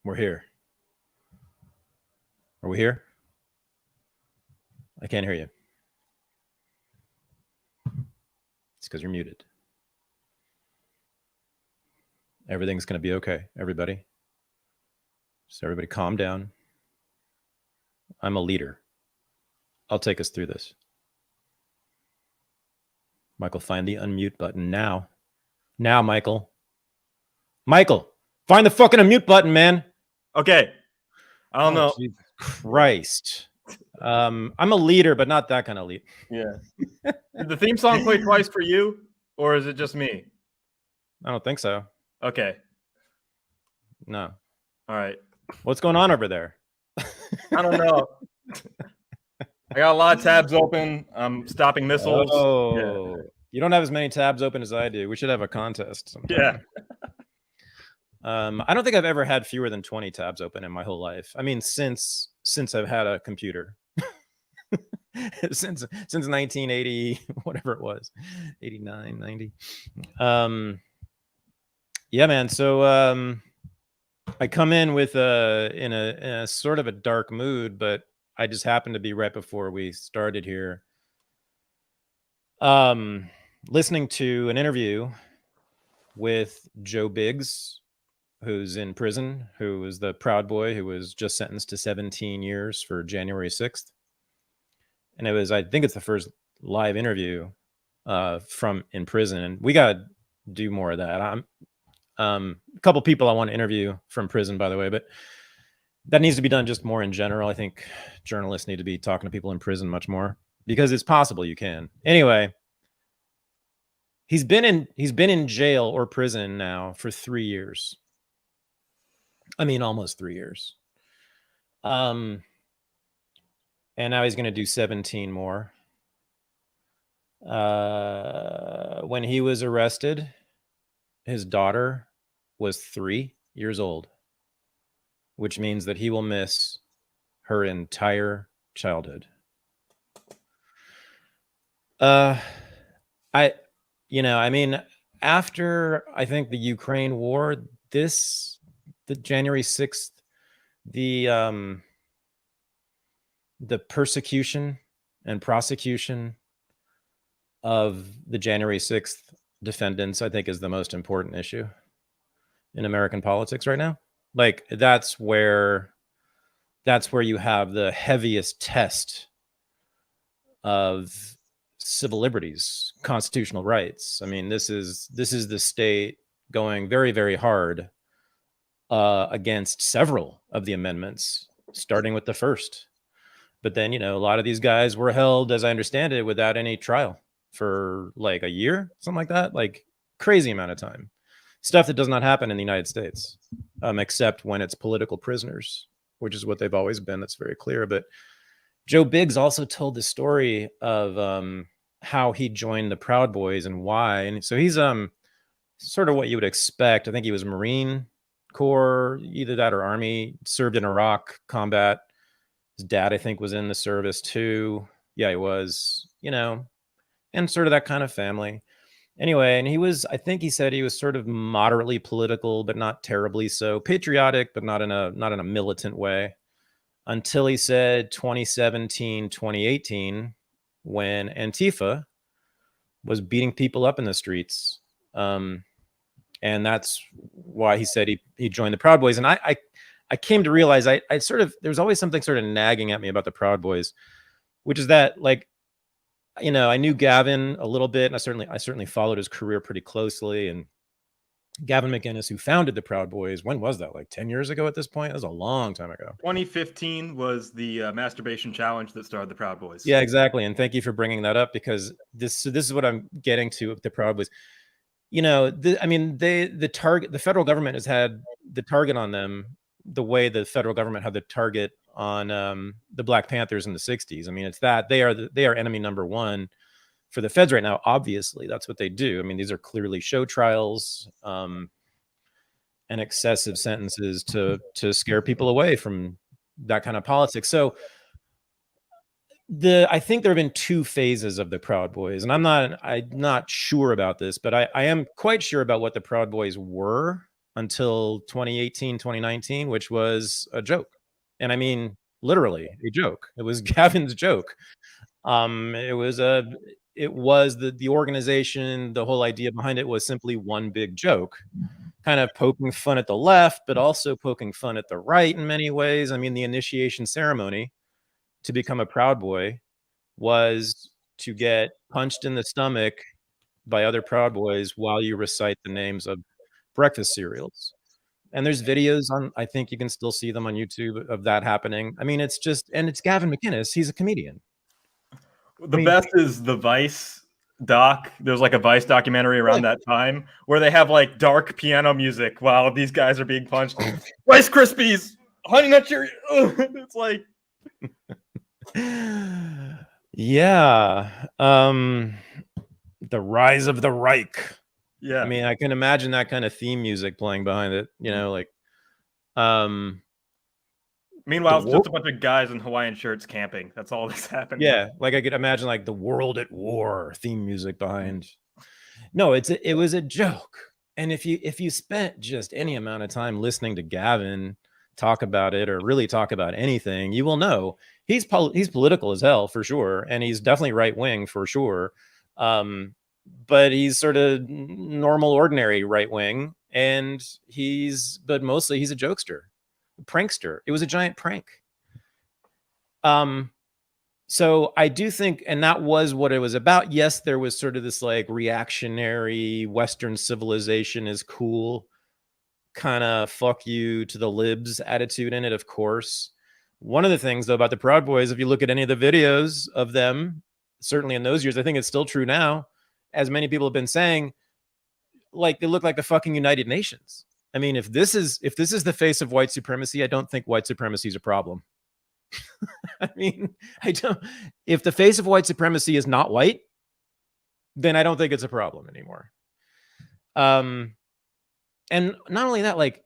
We're here. Are we here? I can't hear you. It's because you're muted. Everything's going to be okay, everybody. So everybody calm down. I'm a leader. I'll take us through this. Michael, find the unmute button now. Now, Michael. Michael, find the fucking unmute button, man. Okay. I don't know. Jesus Christ. I'm a leader, but not that kind of leader. Yeah. Did the theme song play twice for you, or is it just me? I don't think so. Okay. No. All right. What's going on over there? I don't know. I got a lot of tabs open. I'm stopping missiles. Oh, yeah. You don't have as many tabs open as I do. We should have a contest sometime. Yeah. I don't think I've ever had fewer than 20 tabs open in my whole life. I mean, since I've had a computer. since 1980, whatever it was, 89, 90. Yeah, man. So I come in with in a sort of a dark mood, but I just happened to be right before we started here, listening to an interview with Joe Biggs, who's in prison, who was the Proud Boy who was just sentenced to 17 years for January 6th. And I think it's the first live interview from in prison. And we got to do more of that. A couple people I want to interview from prison, by the way, but that needs to be done just more in general. I think journalists need to be talking to people in prison much more because it's possible you can. Anyway, he's been in jail or prison now for 3 years. I mean, almost 3 years. And now he's going to do 17 more. When he was arrested, his daughter was 3 years old, which means that he will miss her entire childhood. After I think the Ukraine war, the January 6th, the persecution and prosecution of the January 6th defendants, I think, is the most important issue in American politics right now. Like that's where you have the heaviest test of civil liberties, constitutional rights. I mean, this is the state going very, very hard against several of the amendments, starting with the first. But then, a lot of these guys were held, as I understand it, without any trial for like a year, something like that, like crazy amount of time. Stuff that does not happen in the United States, except when it's political prisoners, which is what they've always been. That's very clear. But Joe Biggs also told the story of how he joined the Proud Boys and why. And so he's sort of what you would expect. I think he was Marine Corps, either that or Army, served in Iraq combat. His dad, I think, was in the service too. Yeah, he was, and sort of that kind of family. Anyway, and I think he said he was sort of moderately political, but not terribly so. Patriotic, but not in a militant way. Until he said 2017, 2018, when Antifa was beating people up in the streets. And that's why he said he joined the Proud Boys. And I came to realize there's always something sort of nagging at me about the Proud Boys, which is that, like, I knew Gavin a little bit, and I certainly followed his career pretty closely. And Gavin McInnes, who founded the Proud Boys, when was that? Like 10 years ago at this point? That was a long time ago. 2015 was the masturbation challenge that started the Proud Boys. Yeah, exactly. And thank you for bringing that up, because this is what I'm getting to with the Proud Boys. The federal government has had the target on them the way the federal government had the target on the Black Panthers in the 60s. I mean, it's that they are enemy number one for the feds right now. Obviously, that's what they do. I mean, these are clearly show trials and excessive sentences to scare people away from that kind of politics. So I think there have been two phases of the Proud Boys, and I'm not sure about this, but I am quite sure about what the Proud Boys were. until 2018, 2019, which was a joke. And I mean, literally a joke. It was Gavin's joke. It was the organization, the whole idea behind it was simply one big joke, kind of poking fun at the left, but also poking fun at the right in many ways. I mean, the initiation ceremony to become a Proud Boy was to get punched in the stomach by other Proud Boys while you recite the names of breakfast cereals. And there's videos on, I think you can still see them on YouTube of that happening. I mean, it's just, and it's Gavin McInnes. He's a comedian. The best is the Vice doc. There's like a Vice documentary around that time where they have like dark piano music while these guys are being punched. Rice Krispies, Honey Nut Cheerios. It's like, yeah. The rise of the Reich. Yeah. I mean, I can imagine that kind of theme music playing behind it, you know, like, meanwhile, it's just a bunch of guys in Hawaiian shirts camping. That's all that's happening. Yeah, like I could imagine like the World at War theme music behind. No, it was a joke. And if you spent just any amount of time listening to Gavin talk about it or really talk about anything, you will know he's political as hell for sure, and he's definitely right wing for sure. But he's sort of normal, ordinary right wing, and but mostly he's a jokester, a prankster. It was a giant prank. So I do think, and that was what it was about. Yes, there was sort of this like reactionary Western civilization is cool, kind of fuck you to the libs attitude in it, of course. One of the things though about the Proud Boys, if you look at any of the videos of them, certainly in those years, I think it's still true now, as many people have been saying, like they look like the fucking United Nations. I mean, if this is the face of white supremacy, I don't think white supremacy is a problem. I mean, if the face of white supremacy is not white, then I don't think it's a problem anymore. And not only that, like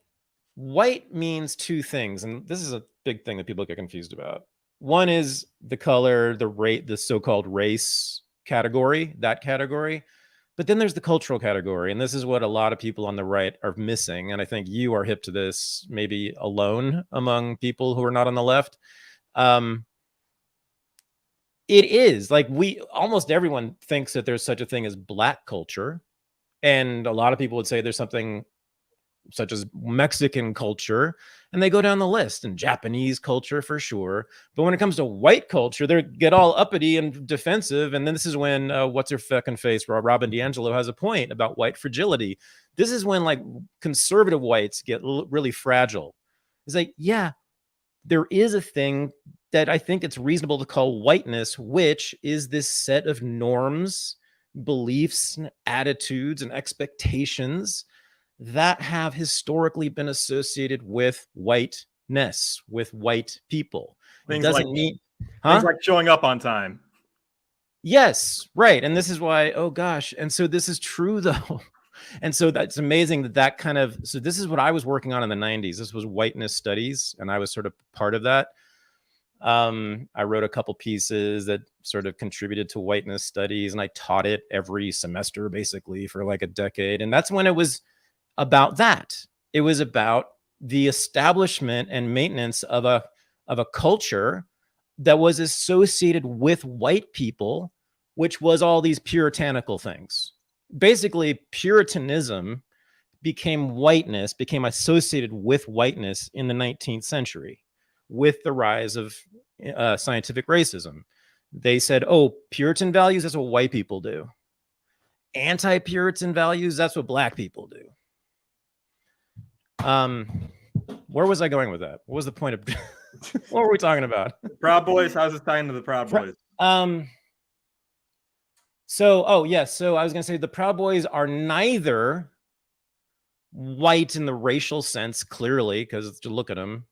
white means two things. And this is a big thing that people get confused about. One is the color, the so-called race category, that category. But then there's the cultural category. And this is what a lot of people on the right are missing. And I think you are hip to this, maybe alone among people who are not on the left. It is like almost everyone thinks that there's such a thing as Black culture. And a lot of people would say there's something such as Mexican culture, and they go down the list, and Japanese culture for sure. But when it comes to white culture, they get all uppity and defensive. And then this is when what's her fucking face, Robin DiAngelo has a point about white fragility. This is when like conservative whites get really fragile. It's like, yeah, there is a thing that I think it's reasonable to call whiteness, which is this set of norms, beliefs, and attitudes and expectations that have historically been associated with whiteness, with white people. Things things like showing up on time. Yes, right. And this is why, oh gosh. And so this is true though. And so that's amazing that kind of, so this is what I was working on in the 90s. This was whiteness studies, and I was sort of part of that. I wrote a couple pieces that sort of contributed to whiteness studies, and I taught it every semester basically for like a decade. And that's when it was about that. It was about the establishment and maintenance of a culture that was associated with white people, which was all these puritanical things. Basically, Puritanism became associated with whiteness in the 19th century with the rise of scientific racism. They said, oh, Puritan values, that's what white people do. Anti-Puritan values, that's what Black people do. Where was I going with that? What was the point of what were we talking about? Proud Boys. How's this tie into the Proud Boys? So I was gonna say the Proud Boys are neither white in the racial sense, clearly, because to look at them.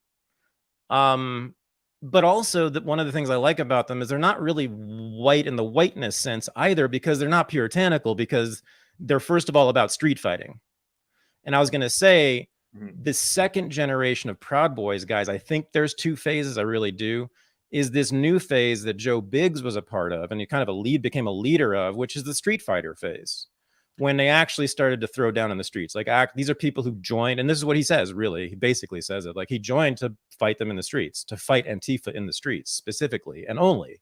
But also that one of the things I like about them is they're not really white in the whiteness sense either, because they're not puritanical, because they're first of all about street fighting. And I was gonna say, the second generation of Proud Boys guys, I think there's two phases. I really do. Is this new phase that Joe Biggs was a part of, and he kind of became a leader of, which is the street fighter phase, when they actually started to throw down in the streets. Like, these are people who joined, and this is what he says, really. He basically says it. Like, he joined to fight them in the streets, to fight Antifa in the streets specifically and only.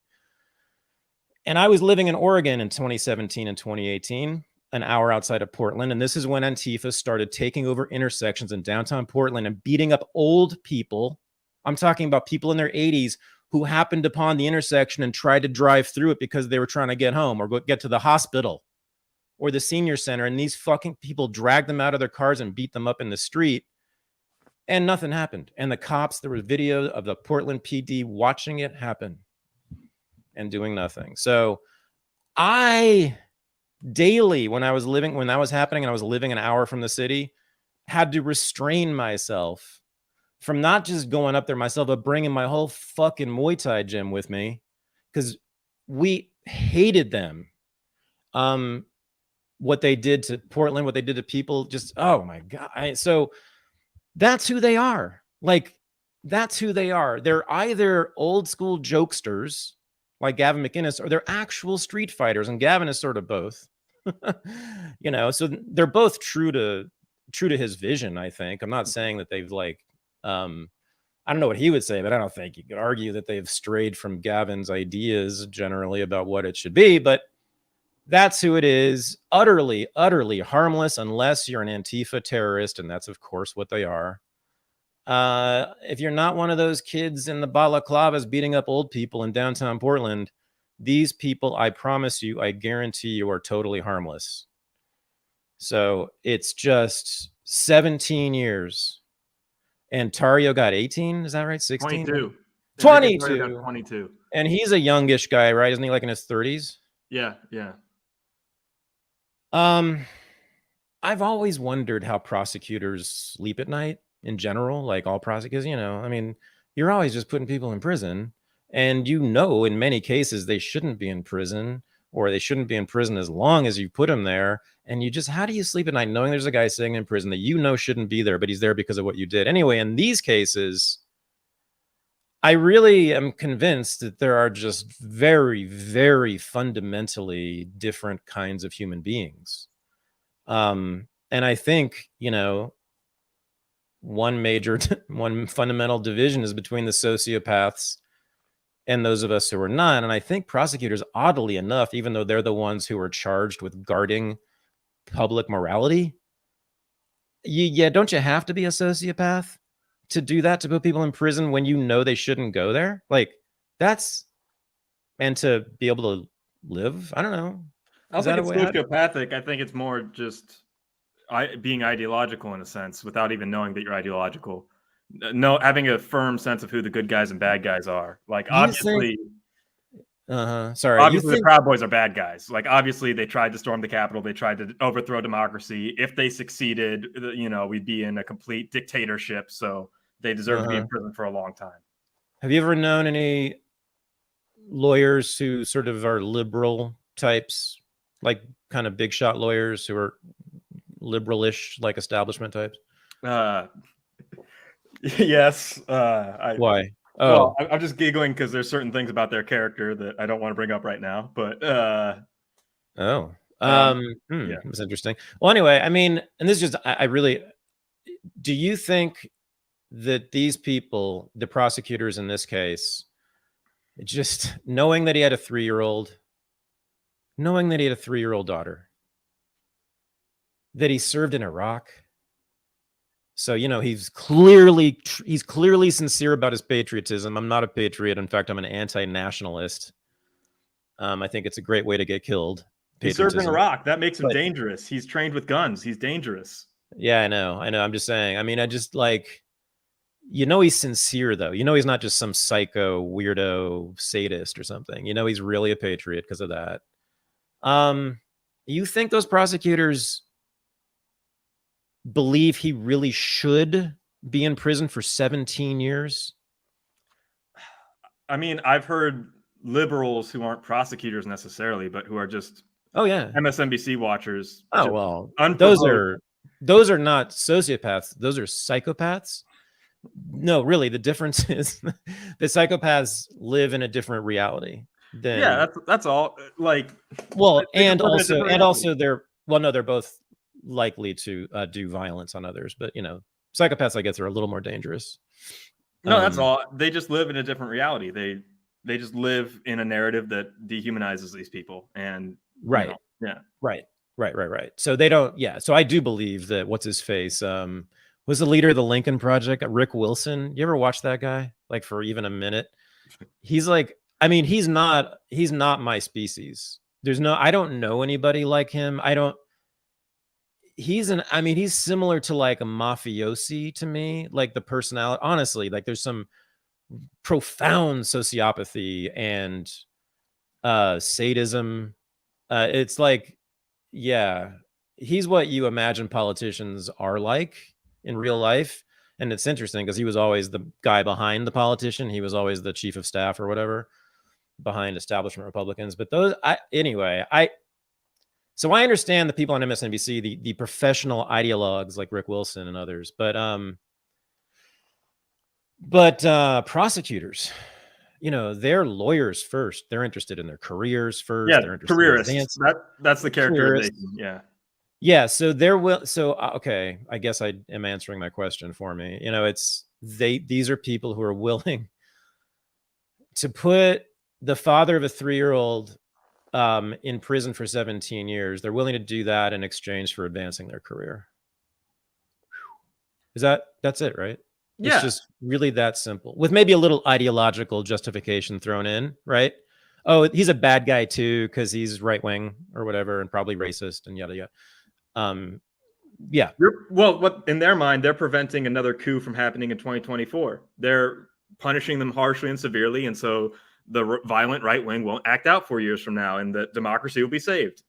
And I was living in Oregon in 2017 and 2018, an hour outside of Portland. And this is when Antifa started taking over intersections in downtown Portland and beating up old people. I'm talking about people in their 80s who happened upon the intersection and tried to drive through it because they were trying to get home or get to the hospital or the senior center. And these fucking people dragged them out of their cars and beat them up in the street. And nothing happened. And the cops, there was video of the Portland PD watching it happen and doing nothing. So I daily, when that was happening, and I was living an hour from the city, had to restrain myself from not just going up there myself, but bringing my whole fucking Muay Thai gym with me, because we hated them. What they did to Portland, what they did to people, just, oh my God. So that's who they are. Like, that's who they are. They're either old school jokesters like Gavin McInnes, or they're actual street fighters. And Gavin is sort of both, so they're both true to his vision. I think. I'm not saying that they've I don't know what he would say, but I don't think you could argue that they've strayed from Gavin's ideas generally about what it should be, but that's who it is. Utterly, utterly harmless unless you're an Antifa terrorist. And that's of course what they are. If you're not one of those kids in the balaclavas beating up old people in downtown Portland, these people, I promise you, I guarantee you, are totally harmless. So it's just 17 years. And Tario got 18, is that right? 16? 22. 22. And he's a youngish guy, right? Isn't he like in his 30s? Yeah, yeah. I've always wondered how prosecutors sleep at night. In general, like all prosecutors, I mean, you're always just putting people in prison, and in many cases they shouldn't be in prison, or they shouldn't be in prison as long as you put them there. And how do you sleep at night knowing there's a guy sitting in prison that shouldn't be there, but he's there because of what you did? Anyway, in these cases, I really am convinced that there are just very, very fundamentally different kinds of human beings. And I think, one fundamental division is between the sociopaths and those of us who are not. And I think prosecutors, oddly enough, even though they're the ones who are charged with guarding public morality, don't you have to be a sociopath to do that, to put people in prison when they shouldn't go there? Like, and to be able to live, I don't know. I don't think it's sociopathic. I think it's more just being ideological in a sense, without even knowing that you're ideological. Having a firm sense of who the good guys and bad guys are. Like, obviously, obviously the Proud Boys are bad guys. Like, obviously they tried to storm the Capitol. They tried to overthrow democracy. If they succeeded, we'd be in a complete dictatorship. So they deserve to be in prison for a long time. Have you ever known any lawyers who sort of are liberal types, like kind of big shot lawyers who are liberalish, like establishment types? Yes. Why? Well, I'm just giggling because there's certain things about their character that I don't want to bring up right now. But That's interesting. Well, anyway, I mean, and this is just, I really, do you think that these people, the prosecutors in this case, just knowing that he had a 3-year-old daughter, that he served in Iraq, so he's clearly sincere about his patriotism. I'm not a patriot. In fact, I'm an anti-nationalist. I think it's a great way to get killed. He served in Iraq. That makes him dangerous. He's trained with guns. He's dangerous. Yeah, I know. I'm just saying. I mean, I just he's sincere though. He's not just some psycho weirdo sadist or something. He's really a patriot because of that. You think those prosecutors believe he really should be in prison for 17 years? I mean, I've heard liberals who aren't prosecutors necessarily, but who are just MSNBC watchers. Oh, well, those are not sociopaths. Those are psychopaths. No, really, the difference is the psychopaths live in a different reality. That's all. Like, well, and also Well, no, they're both likely to do violence on others, but psychopaths, I guess, are a little more dangerous. No, that's all. They just live in a different reality. They just live in a narrative that dehumanizes these people, and right, yeah, right. So they don't. Yeah. So I do believe that what's his face was the leader of the Lincoln Project, Rick Wilson. You ever watch that guy? Like for even a minute? He's like, I mean, he's not my species. I don't know anybody like him. He's similar to like a mafiosi to me, like the personality. Honestly, like there's some profound sociopathy and sadism. It's like, yeah, he's what you imagine politicians are like in real life. And it's interesting because he was always the guy behind the politician. He was always the chief of staff or whatever behind establishment Republicans. But so I understand the people on MSNBC, the professional ideologues like Rick Wilson and others, but prosecutors, they're lawyers first. They're interested in their careers first. Yeah, they're interested careerists. That's the characterization. Yeah. Yeah. So okay. I guess I am answering my question for me. These are people who are willing to put the father of a 3-year-old in prison for 17 years. They're willing to do that in exchange for advancing their career. That's it, right? Yeah. It's just really that simple, with maybe a little ideological justification thrown in, right? Oh, he's a bad guy too because he's right wing or whatever, and probably racist and yada yada. Yeah. Well, what in their mind, they're preventing another coup from happening in 2024. They're punishing them harshly and severely, and so the violent right wing won't act out 4 years from now, and the democracy will be saved.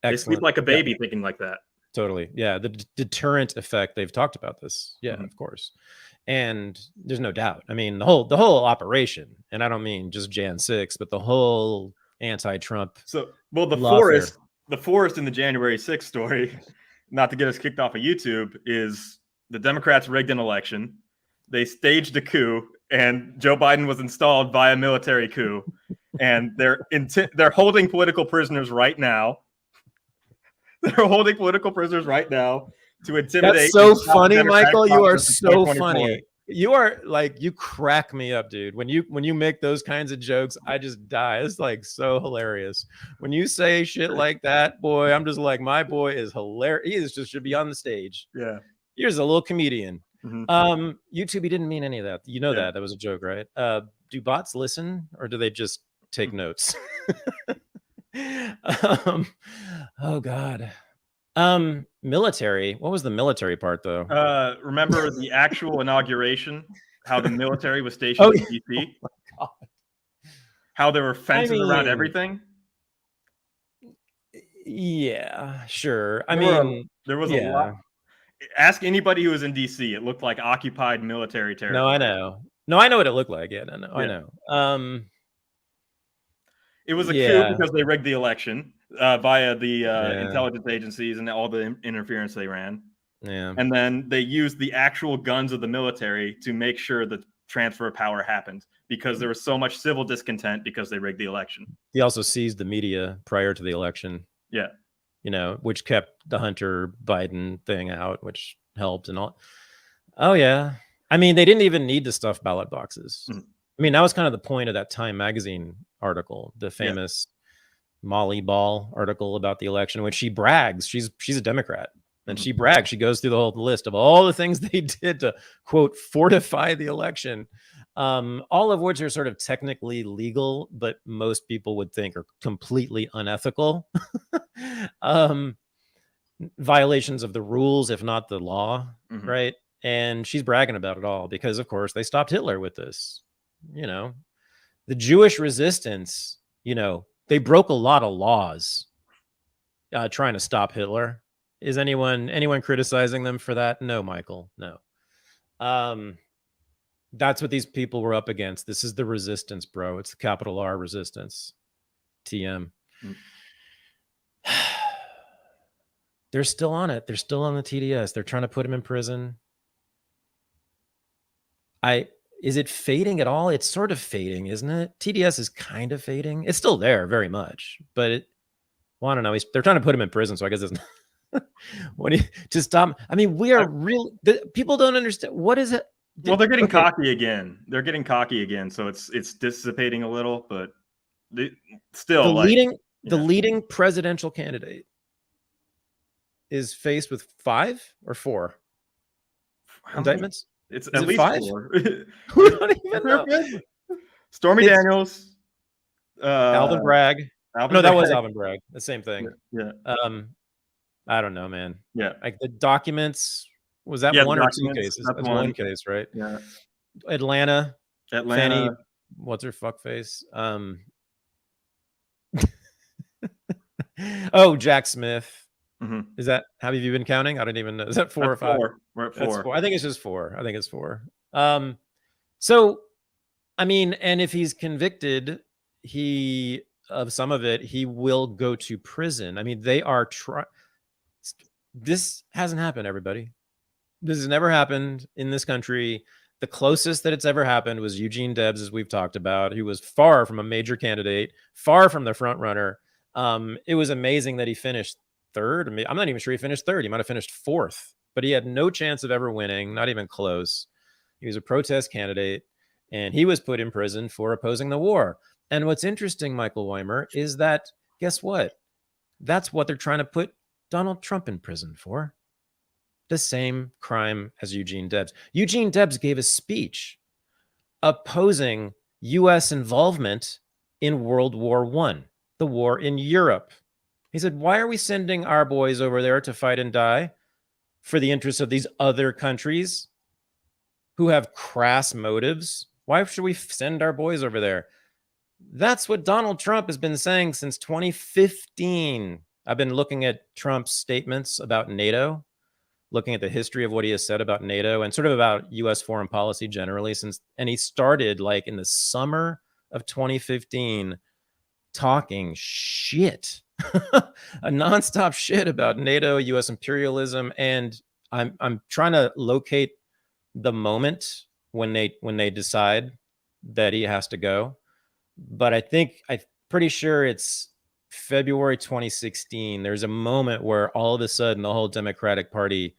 Excellent. They sleep like a baby, thinking like that. Totally. Yeah. The deterrent effect, they've talked about this. Yeah, of course. And there's no doubt. I mean, the whole operation, and I don't mean just Jan 6, but the whole anti-Trump. So, well, the forest in the January 6th story, not to get us kicked off of YouTube, is the Democrats rigged an election. They staged a coup, and Joe Biden was installed via military coup. And they're holding political prisoners right now. They're holding political prisoners right now to intimidate. That's so funny, Michael. You are so funny. You are like, you crack me up, dude. When you make those kinds of jokes, I just die. It's like so hilarious. When you say shit like that, boy, I'm just like, my boy is hilarious. He just should be on the stage. Yeah. Here's a little comedian. YouTube, he didn't mean any of that. That was a joke, right? Do bots listen, or do they just take notes? Oh God. Military. What was the military part though? Remember the actual inauguration? How the military was stationed in DC? Oh my God. How there were fences around everything? Yeah, sure. There was a lot. Ask anybody who was in DC. It looked like occupied military territory. No, I know. No, I know what it looked like. Yeah, no, I know. It was a coup because they rigged the election via the intelligence agencies and all the interference they ran. Yeah. And then they used the actual guns of the military to make sure the transfer of power happened, because there was so much civil discontent because they rigged the election. He also seized the media prior to the election. Yeah. Which kept the Hunter Biden thing out, which helped and all. Oh, yeah. I mean, they didn't even need to stuff ballot boxes. I mean, that was kind of the point of that Time magazine article, the famous Molly Ball article about the election, which she brags. She's a Democrat, and she brags. She goes through the whole list of all the things they did to, quote, fortify the election, all of which are sort of technically legal, but most people would think are completely unethical. Violations of the rules, if not the law, right? And she's bragging about it all because, of course, they stopped Hitler with this. The Jewish resistance, they broke a lot of laws trying to stop Hitler. Is anyone criticizing them for that? No, Michael, no. That's what these people were up against. This is the resistance, bro. It's the capital R resistance. TM. They're still on it. They're still on the TDS. They're trying to put him in prison. Is it fading at all? It's sort of fading, isn't it? TDS is kind of fading. It's still there very much, but Well, I don't know. They're trying to put him in prison, so I guess it's what do you to stop? I mean, we are real. People don't understand what is it. Well, they're getting cocky again. They're getting cocky again, so it's dissipating a little, but still, the leading presidential candidate is faced with 5 or 4 indictments. It's at least 5? 4. We don't even know. Stormy Daniels, Alvin Bragg. No, that was Alvin Bragg. The same thing. Yeah. I don't know, man. Yeah. Like the documents, was that one or 2 cases? That's one case, right? Yeah. Atlanta. Fanny, what's her fuck face? Oh, Jack Smith. Mm-hmm. Is that, have you been counting? I don't even know. Is that 4 or 5? We're at 4. I think it's just 4. I think it's 4. So, I mean, and if he's convicted, of some of it, he will go to prison. I mean, they are this hasn't happened, everybody. This has never happened in this country. The closest that it's ever happened was Eugene Debs, as we've talked about, who was far from a major candidate, far from the front runner. It was amazing that he finished 3rd. I mean, I'm not even sure he finished 3rd. He might have finished 4th, but he had no chance of ever winning, not even close. He was a protest candidate, and he was put in prison for opposing the war. And what's interesting, Michael Weimer, is that, guess what? That's what they're trying to put Donald Trump in prison for. The same crime as Eugene Debs. Eugene Debs gave a speech opposing U.S. involvement in World War I, the war in Europe. He said, why are we sending our boys over there to fight and die for the interests of these other countries who have crass motives? Why should we send our boys over there? That's what Donald Trump has been saying since 2015. I've been looking at Trump's statements about NATO, looking at the history of what he has said about NATO and sort of about U.S. foreign policy generally and he started like in the summer of 2015 talking shit, a nonstop shit about NATO, U.S. imperialism. And I'm trying to locate the moment when they decide that he has to go. But I'm pretty sure it's February 2016. There's a moment where all of a sudden the whole Democratic Party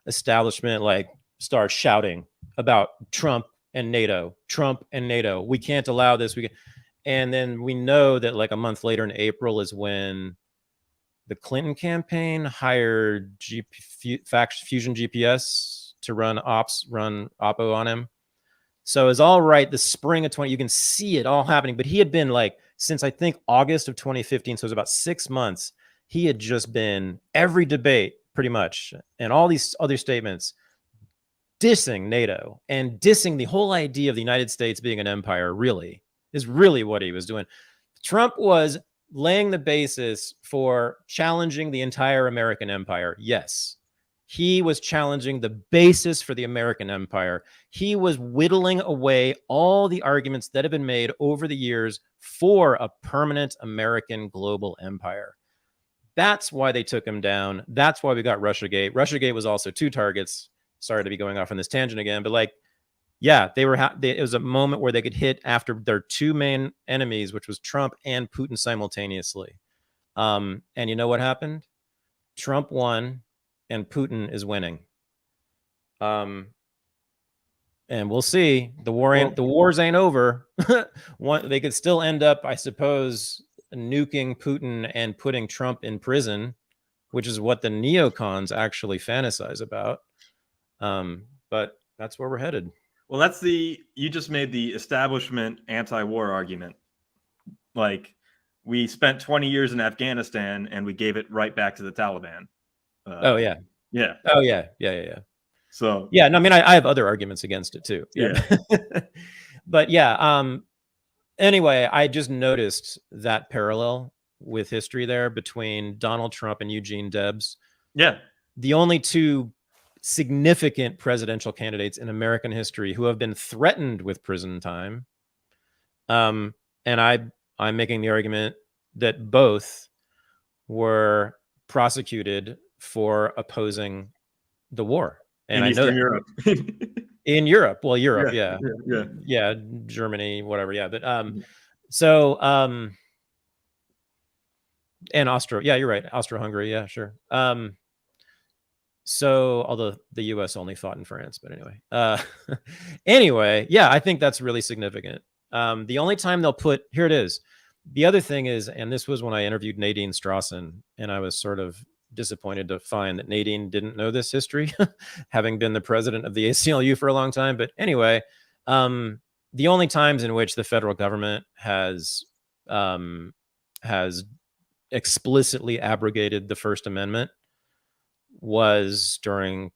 establishment like starts shouting about Trump and NATO. We can't allow this. And then we know that like a month later in April is when the Clinton campaign hired Fusion GPS to run Oppo on him. So it's all right. The spring of 20, you can see it all happening. But he had been like, since I think August of 2015, so it was about 6 months, he had just been every debate pretty much, and all these other statements dissing NATO and dissing the whole idea of the United States being an empire is really what he was doing. Trump was laying the basis for challenging the entire American empire. Yes. He was challenging the basis for the American empire. He was whittling away all the arguments that have been made over the years for a permanent American global empire. That's why they took him down. That's why we got Russiagate. Russiagate was also 2 targets. Sorry to be going off on this tangent again, but like, yeah, it was a moment where they could hit after their 2 main enemies, which was Trump and Putin simultaneously. And you know what happened? Trump won. And Putin is winning. And we'll see. The wars ain't over. They could still end up, I suppose, nuking Putin and putting Trump in prison, which is what the neocons actually fantasize about. But that's where we're headed. Well, you just made the establishment anti-war argument. Like, we spent 20 years in Afghanistan and we gave it right back to the Taliban. Oh yeah. So yeah, no, I mean, I have other arguments against it too. Yeah. But yeah. Anyway, I just noticed that parallel with history there between Donald Trump and Eugene Debs. Yeah. The only 2 significant presidential candidates in American history who have been threatened with prison time. And I'm making the argument that both were prosecuted for opposing the war. And I know Europe. In Europe. Well, Europe, yeah. Germany, whatever. Yeah. But so And Austria. Yeah, you're right. Austro-Hungary. Yeah, sure. So, although the U.S. only fought in France, but anyway, yeah, I think that's really significant. The only time they'll put here it is. The other thing is, and this was when I interviewed Nadine Strawson, and I was sort of disappointed to find that Nadine didn't know this history, having been the president of the ACLU for a long time. But anyway, the only times in which the federal government has explicitly abrogated the First Amendment was during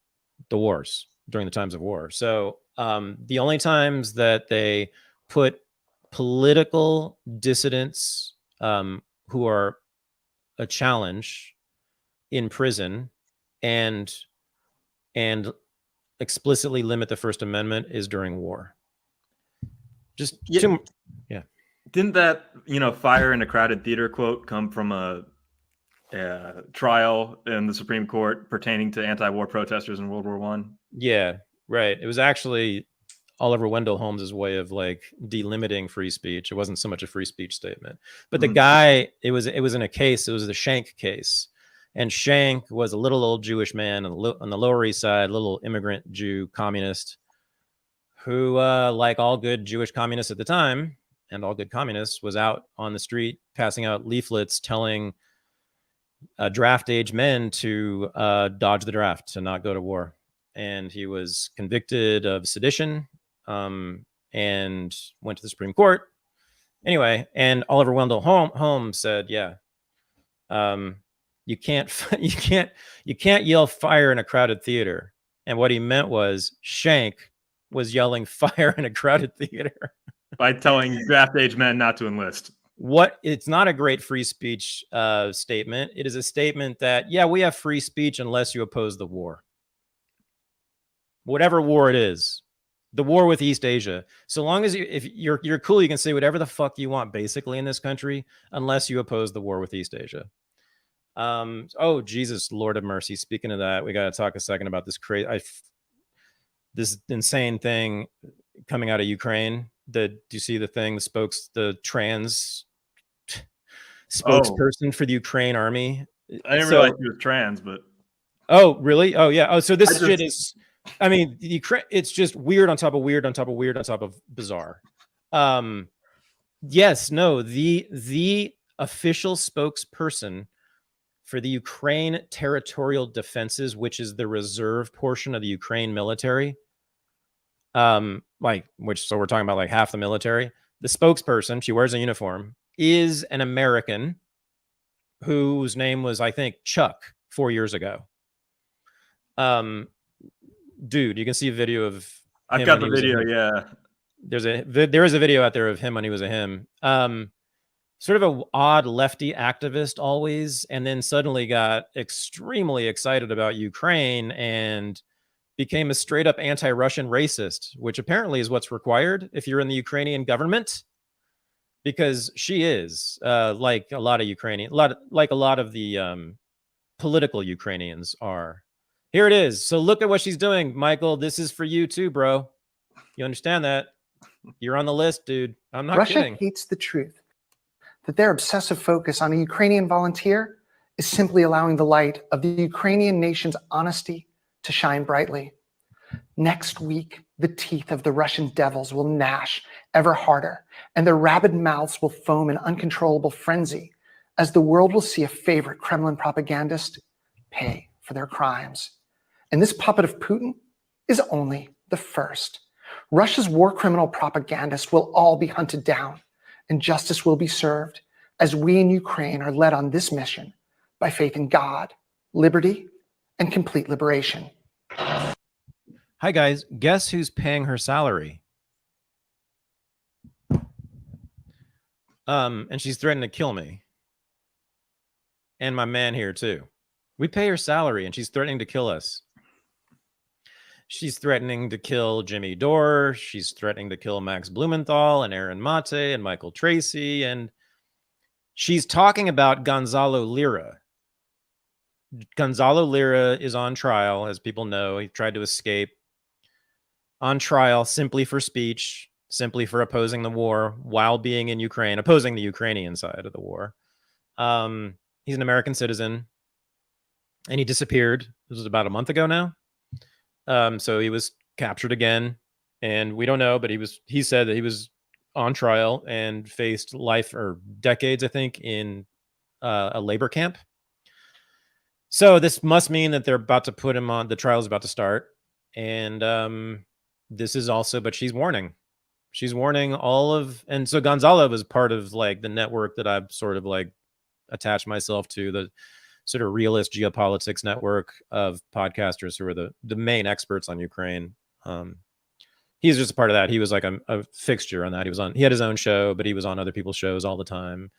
the wars, during the times of war. So the only times that they put political dissidents who are a challenge in prison and explicitly limit the First Amendment is during war. Just yeah. Yeah. Didn't that, fire in a crowded theater quote come from a trial in the Supreme Court pertaining to anti-war protesters in World War I? Yeah, right. It was actually Oliver Wendell Holmes's way of like delimiting free speech. It wasn't so much a free speech statement, but the guy, it was in a case. It was the Schenck case, and Schenck was a little old Jewish man on the Lower East Side, little immigrant Jew communist, who, like all good Jewish communists at the time, and all good communists, was out on the street passing out leaflets telling draft age men to dodge the draft, to not go to war. And he was convicted of sedition and went to the Supreme Court. Anyway, and Oliver Wendell Holmes said, yeah, you can't yell fire in a crowded theater. And what he meant was Schenck was yelling fire in a crowded theater. By telling draft age men not to enlist. It's not a great free speech statement. It is a statement that, yeah, we have free speech unless you oppose the war. Whatever war it is, the war with East Asia. So long as if you're cool, you can say whatever the fuck you want basically in this country, unless you oppose the war with East Asia. Oh, Jesus, Lord of mercy. Speaking of that, we got to talk a second about this insane thing coming out of Ukraine. Do you see the thing? The trans spokesperson for the Ukraine army. I didn't realize he was trans, but. Oh, really? Oh, yeah. Oh, so this shit is, I mean, it's just weird on top of weird on top of weird on top of bizarre. Yes, no, the official spokesperson for the Ukraine territorial defenses, which is the reserve portion of the Ukraine military, so we're talking about like half the military. The spokesperson, she wears a uniform, is an American whose name was, I think, Chuck 4 years ago. Dude, you can see a video of I've got the video. Yeah, there is a video out there of him when he was a him. Sort of an odd lefty activist always, and then suddenly got extremely excited about Ukraine and became a straight up anti-Russian racist, which apparently is what's required if you're in the Ukrainian government, because she is like a lot of the political Ukrainians are. Here it is. So look at what she's doing, Michael. This is for you too, bro. You understand that? You're on the list, dude. I'm not kidding. Russia hates the truth that their obsessive focus on a Ukrainian volunteer is simply allowing the light of the Ukrainian nation's honesty to shine brightly. Next week, the teeth of the Russian devils will gnash ever harder, and their rabid mouths will foam in uncontrollable frenzy as the world will see a favorite Kremlin propagandist pay for their crimes. And this puppet of Putin is only the first. Russia's war criminal propagandists will all be hunted down, and justice will be served as we in Ukraine are led on this mission by faith in God, liberty, and complete liberation. Hi, guys. Guess who's paying her salary? And she's threatening to kill me. And my man here, too. We pay her salary, and she's threatening to kill us. She's threatening to kill Jimmy Dore. She's threatening to kill Max Blumenthal and Aaron Mate and Michael Tracy. And she's talking about Gonzalo Lira. Gonzalo Lira is on trial, as people know. He tried to escape. On trial simply for speech, simply for opposing the war while being in Ukraine, opposing the Ukrainian side of the war. He's an American citizen, and he disappeared. This was about a month ago now. So he was captured again, and we don't know, but he said that he was on trial and faced life or decades, I think, in a labor camp. So this must mean that they're about to put him on. The trial is about to start, and this is also. But she's warning all of. And so Gonzalo was part of like the network that I've sort of like attached myself to, the sort of realist geopolitics network of podcasters who are the main experts on Ukraine. He's just a part of that. He was like a fixture on that. He had his own show, but he was on other people's shows all the time.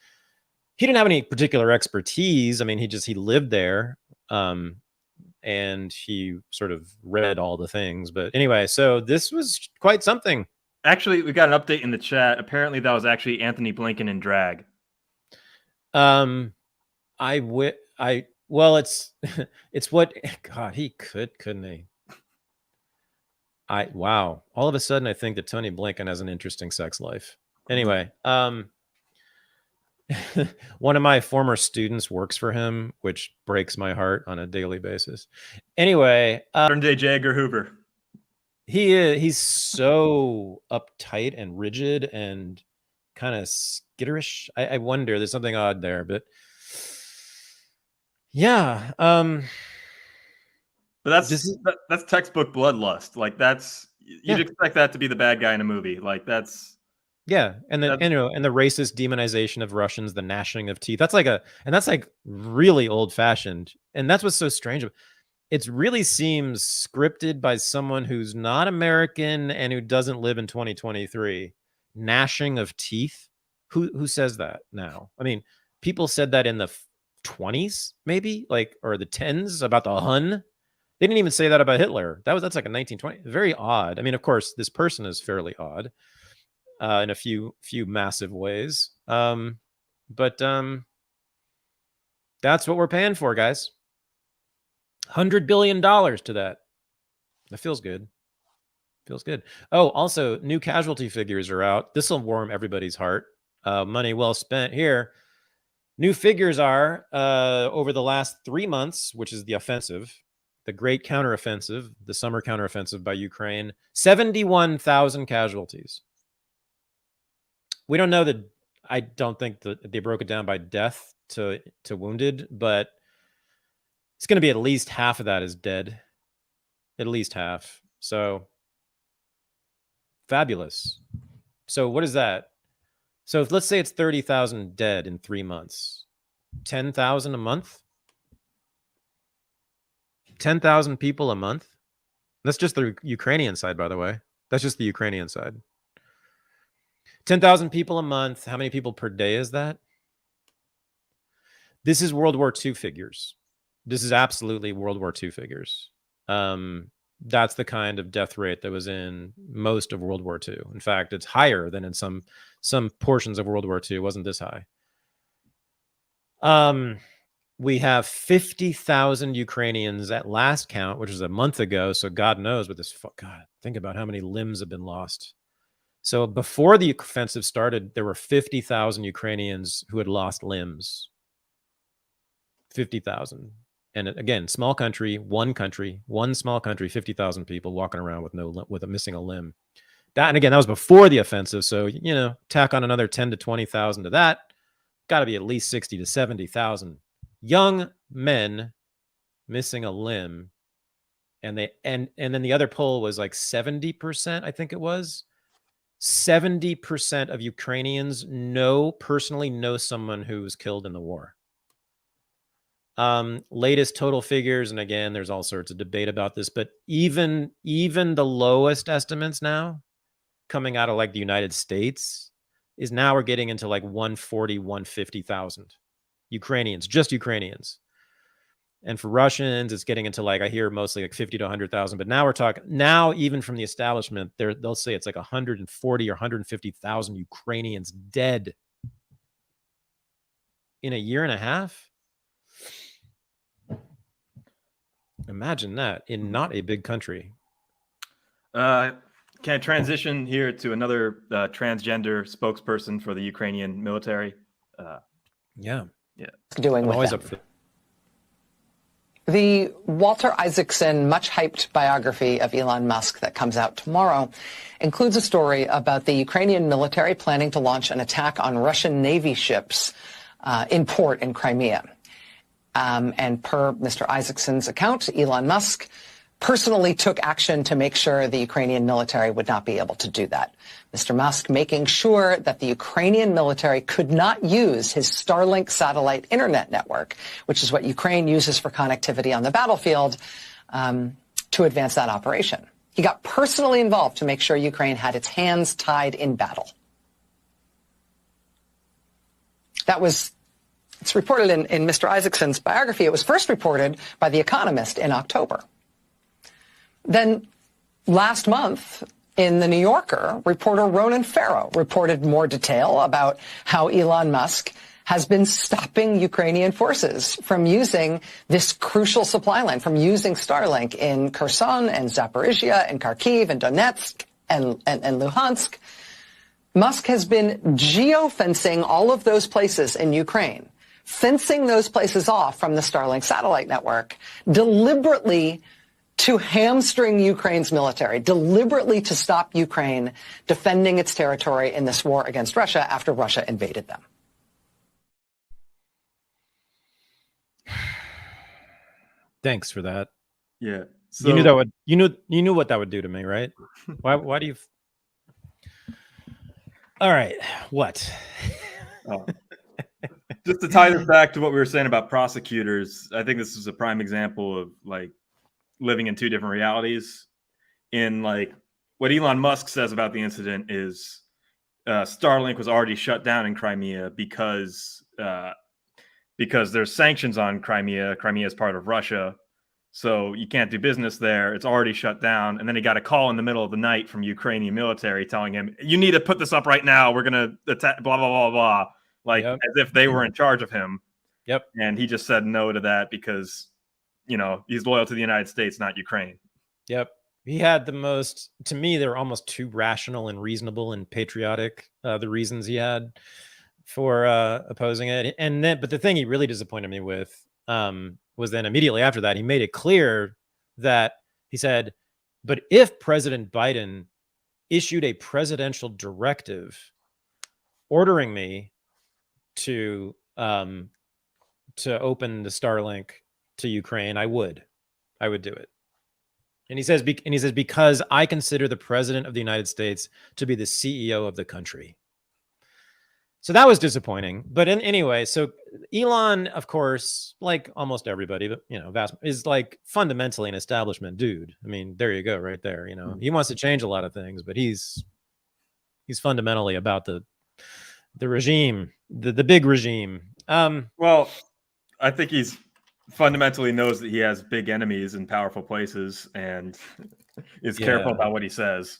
He didn't have any particular expertise. I mean, he lived there, and he sort of read all the things. But anyway, so this was quite something. Actually, we got an update in the chat. Apparently, that was actually Anthony Blinken in drag. Well, it's what God he couldn't he? Wow. All of a sudden, I think that Tony Blinken has an interesting sex life. Anyway, one of my former students works for him, which breaks my heart on a daily basis. Anyway, modern day J. Edgar Hoover. He's so uptight and rigid and kind of skitterish. I wonder, there's something odd there, but yeah. But that's textbook bloodlust. Like you'd expect that to be the bad guy in a movie. Like that's. Yeah, and the and the racist demonization of Russians, the gnashing of teeth. That's like really old fashioned, and that's what's so strange. It really seems scripted by someone who's not American and who doesn't live in 2023. Gnashing of teeth. Who says that now? I mean, people said that in the 20s, maybe, like, or the 10s about the Hun. They didn't even say that about Hitler. That's like a 1920. Very odd. I mean, of course, this person is fairly odd. In a few massive ways. But that's what we're paying for, guys. $100 billion to that. That feels good. Feels good. Oh, also, new casualty figures are out. This will warm everybody's heart. Money well spent here. New figures are over the last 3 months, which is the offensive, the great counteroffensive, the summer counteroffensive by Ukraine, 71,000 casualties. We don't know that. I don't think that they broke it down by death to wounded, but it's going to be at least half of that is dead. At least half. So fabulous. So what is that? So let's say it's 30,000 dead in 3 months. 10,000 a month. 10,000 people a month. That's just the Ukrainian side, by the way. That's just the Ukrainian side. 10,000 people a month. How many people per day is that? This is World War II figures. This is absolutely World War II figures. That's the kind of death rate that was in most of World War II. In fact, it's higher than in some portions of World War II. It wasn't this high. We have 50,000 Ukrainians at last count, which was a month ago. So God knows what this. God, think about how many limbs have been lost. So before the offensive started, there were 50,000 Ukrainians who had lost limbs. 50,000. And again, small country, one small country, 50,000 people walking around with missing a limb. That was before the offensive. So, tack on another 10 to 20,000 to that. Got to be at least 60 to 70,000 young men missing a limb. And then the other poll was like 70%, I think it was. 70% of Ukrainians personally know someone who was killed in the war. Latest total figures, and again, there's all sorts of debate about this, but even the lowest estimates now coming out of like the United States is now we're getting into like 140, 150,000 Ukrainians, just Ukrainians. And for Russians, it's getting into like, I hear mostly like 50 to 100,000, but now we're talking, even from the establishment, they'll say it's like 140 or 150,000 Ukrainians dead in a year and a half. Imagine that in not a big country. Can I transition here to another transgender spokesperson for the Ukrainian military? Yeah. doing I'm with always them. up for. The Walter Isaacson much-hyped biography of Elon Musk that comes out tomorrow includes a story about the Ukrainian military planning to launch an attack on Russian Navy ships in port in Crimea. And per Mr. Isaacson's account, Elon Musk personally took action to make sure the Ukrainian military would not be able to do that. Mr. Musk making sure that the Ukrainian military could not use his Starlink satellite internet network, which is what Ukraine uses for connectivity on the battlefield, to advance that operation. He got personally involved to make sure Ukraine had its hands tied in battle. It's reported in Mr. Isaacson's biography. It was first reported by The Economist in October. Then last month, in The New Yorker, reporter Ronan Farrow reported more detail about how Elon Musk has been stopping Ukrainian forces from using this crucial supply line, from using Starlink in Kherson and Zaporizhia and Kharkiv and Donetsk and Luhansk. Musk has been geofencing all of those places in Ukraine, fencing those places off from the Starlink satellite network, deliberately to hamstring Ukraine's military, deliberately to stop Ukraine defending its territory in this war against Russia after Russia invaded them. Thanks for that. Yeah. So, You knew that would. You knew what that would do to me, right? Why do you? All right. What? just to tie this back to what we were saying about prosecutors, I think this is a prime example of like living in two different realities. In like what Elon Musk says about the incident is Starlink was already shut down in Crimea because there's sanctions on Crimea. Crimea is part of Russia, so you can't do business there. It's already shut down. And then he got a call in the middle of the night from Ukrainian military telling him, "You need to put this up right now. We're gonna attack." Blah blah blah blah. Like as if they were in charge of him. Yep. And he just said no to that because, he's loyal to the United States, not Ukraine. Yep. He had the most, to me, they were almost too rational and reasonable and patriotic, the reasons he had for opposing it. And then, but the thing he really disappointed me with was then immediately after that, he made it clear that he said, but if President Biden issued a presidential directive ordering me to open the Starlink to Ukraine, I would do it. And he says, because I consider the president of the United States to be the CEO of the country. So that was disappointing. But anyway, so Elon, of course, like almost everybody, but is like fundamentally an establishment dude. I mean, there you go, right there. He wants to change a lot of things, but he's fundamentally about the regime, the big regime. Well, I think he's fundamentally knows that he has big enemies in powerful places and is careful about what he says.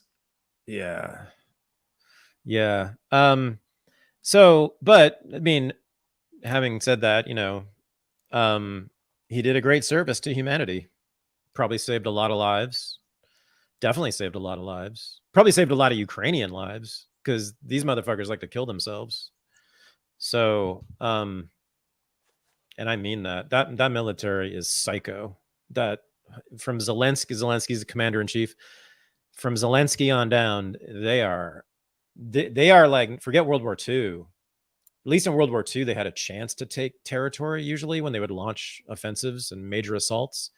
Yeah. So, but I mean, having said that, he did a great service to humanity. Probably saved a lot of lives. Definitely saved a lot of lives. Probably saved a lot of Ukrainian lives because these motherfuckers like to kill themselves. So, and I mean that military is psycho. That from Zelensky's the commander in chief. From Zelensky on down, they are like, forget World War II. At least in World War II, they had a chance to take territory usually when they would launch offensives and major assaults.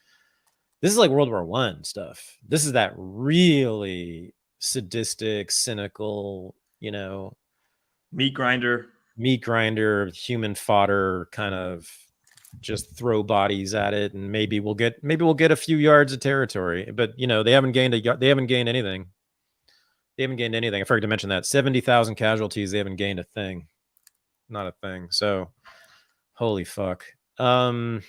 This is like World War I stuff. This is that really sadistic, cynical, meat grinder, human fodder kind of just throw bodies at it, and maybe we'll get a few yards of territory. But they haven't gained anything. They haven't gained anything. I forgot to mention that 70,000 casualties. They haven't gained a thing. Not a thing. So, holy fuck. Zelensky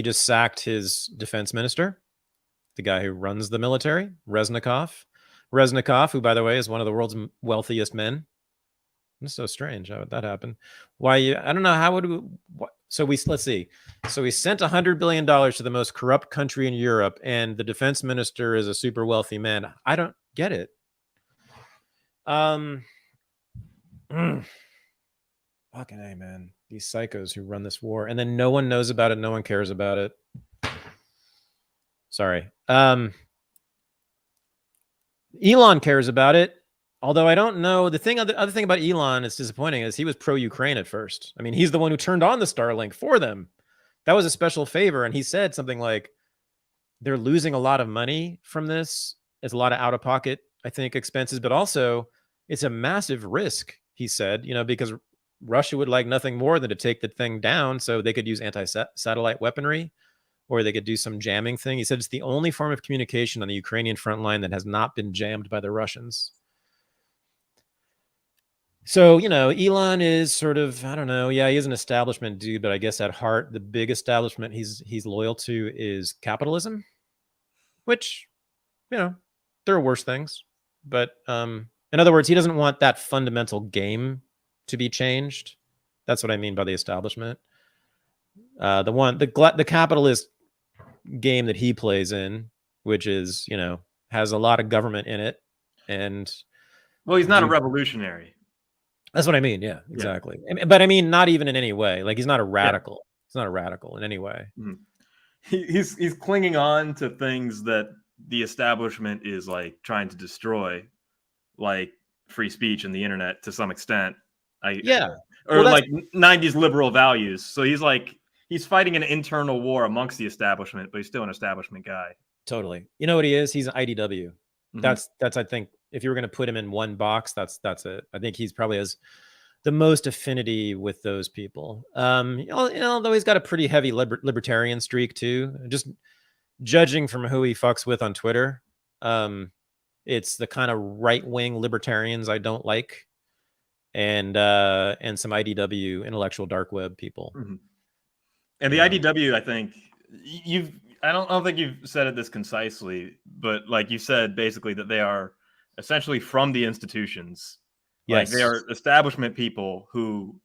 just sacked his defense minister, the guy who runs the military, Reznikov, who, by the way, is one of the world's wealthiest men. It's so strange how that happened. I don't know how would we. Let's see. So we sent $100 billion to the most corrupt country in Europe, and the defense minister is a super wealthy man. I don't get it. Fucking A, man. These psychos who run this war, and then no one knows about it. No one cares about it. Sorry. Elon cares about it. Although I don't know, the other thing about Elon is disappointing is he was pro-Ukraine at first. I mean, he's the one who turned on the Starlink for them. That was a special favor. And he said something like, they're losing a lot of money from this. It's a lot of out-of-pocket, I think, expenses, but also it's a massive risk, he said, because Russia would like nothing more than to take the thing down so they could use anti-satellite weaponry, or they could do some jamming thing. He said it's the only form of communication on the Ukrainian front line that has not been jammed by the Russians. So, Elon is sort of, I don't know. Yeah, he is an establishment dude, but I guess at heart, the big establishment he's loyal to is capitalism, which, there are worse things. But in other words, he doesn't want that fundamental game to be changed. That's what I mean by the establishment. The capitalist game that he plays in, which is, has a lot of government in it. And well, he's not a revolutionary. That's what I mean. Yeah, exactly. Yeah. But I mean, not even in any way. Like, he's not a radical. Yeah. He's not a radical in any way. Mm. He's clinging on to things that the establishment is like trying to destroy, like free speech and the internet to some extent. Or like 90s liberal values. So he's fighting an internal war amongst the establishment, but he's still an establishment guy. Totally. You know what he is? He's an IDW. Mm-hmm. That's I think, if you were going to put him in one box, that's it. I think he's probably has the most affinity with those people. Although he's got a pretty heavy libertarian streak too. Just judging from who he fucks with on Twitter, it's the kind of right-wing libertarians I don't like, and some IDW, intellectual dark web people. Mm-hmm. And the IDW, I think I don't think you've said it this concisely, but like you said, basically that they are essentially from the institutions. Yes. Like, they are establishment people who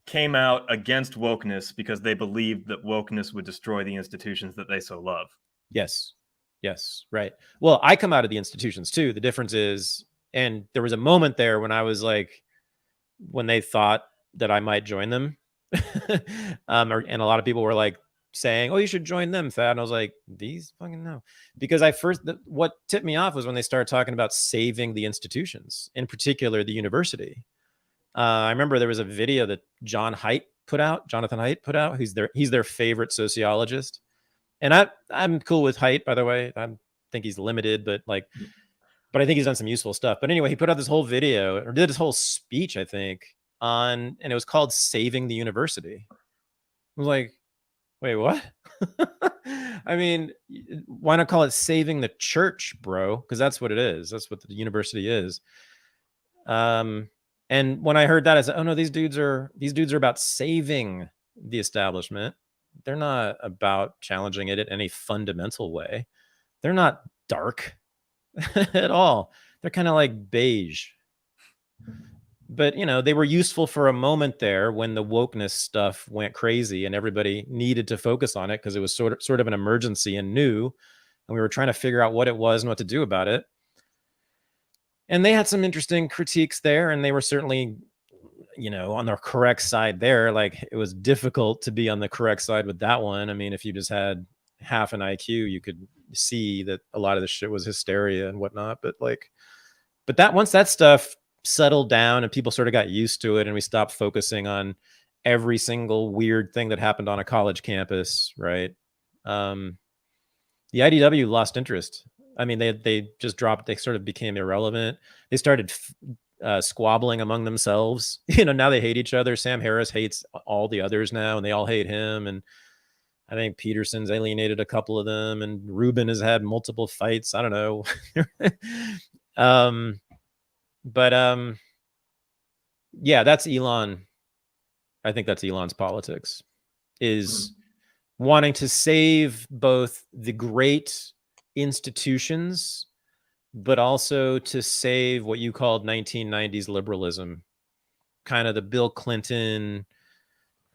came out against wokeness because they believed that wokeness would destroy the institutions that they so love. Yes. Right. Well, I come out of the institutions too. The difference is, and there was a moment there when I was like, when they thought that I might join them, and a lot of people were like saying, "Oh, you should join them, Thad." And I was like, "These fucking no," because what tipped me off was when they started talking about saving the institutions, in particular the university. I remember there was a video that Jonathan Haidt put out. He's their favorite sociologist, and I'm cool with Haidt, by the way. I think he's limited, but I think he's done some useful stuff. But anyway, he put out this whole video, or did this whole speech, I think, and it was called "Saving the University." I was like, wait, what? I mean, why not call it "Saving the Church," bro? Because that's what it is. That's what the university is. And when I heard that, I said, "Oh no, these dudes are about saving the establishment. They're not about challenging it in any fundamental way. They're not dark at all. They're kind of like beige." But, they were useful for a moment there when the wokeness stuff went crazy and everybody needed to focus on it because it was sort of an emergency and new, and we were trying to figure out what it was and what to do about it. And they had some interesting critiques there, and they were certainly, on the correct side there. Like, it was difficult to be on the correct side with that one. I mean, if you just had half an IQ, you could see that a lot of this shit was hysteria and whatnot. But that once that stuff settled down and people sort of got used to it, and we stopped focusing on every single weird thing that happened on a college campus, right? The IDW lost interest. I mean, they just dropped. They sort of became irrelevant. They started squabbling among themselves. Now they hate each other. Sam Harris hates all the others now, and they all hate him. And I think Peterson's alienated a couple of them, and Rubin has had multiple fights. I don't know. Yeah, that's Elon. I think that's Elon's politics, is wanting to save both the great institutions, but also to save what you called 1990s liberalism, kind of the Bill Clinton.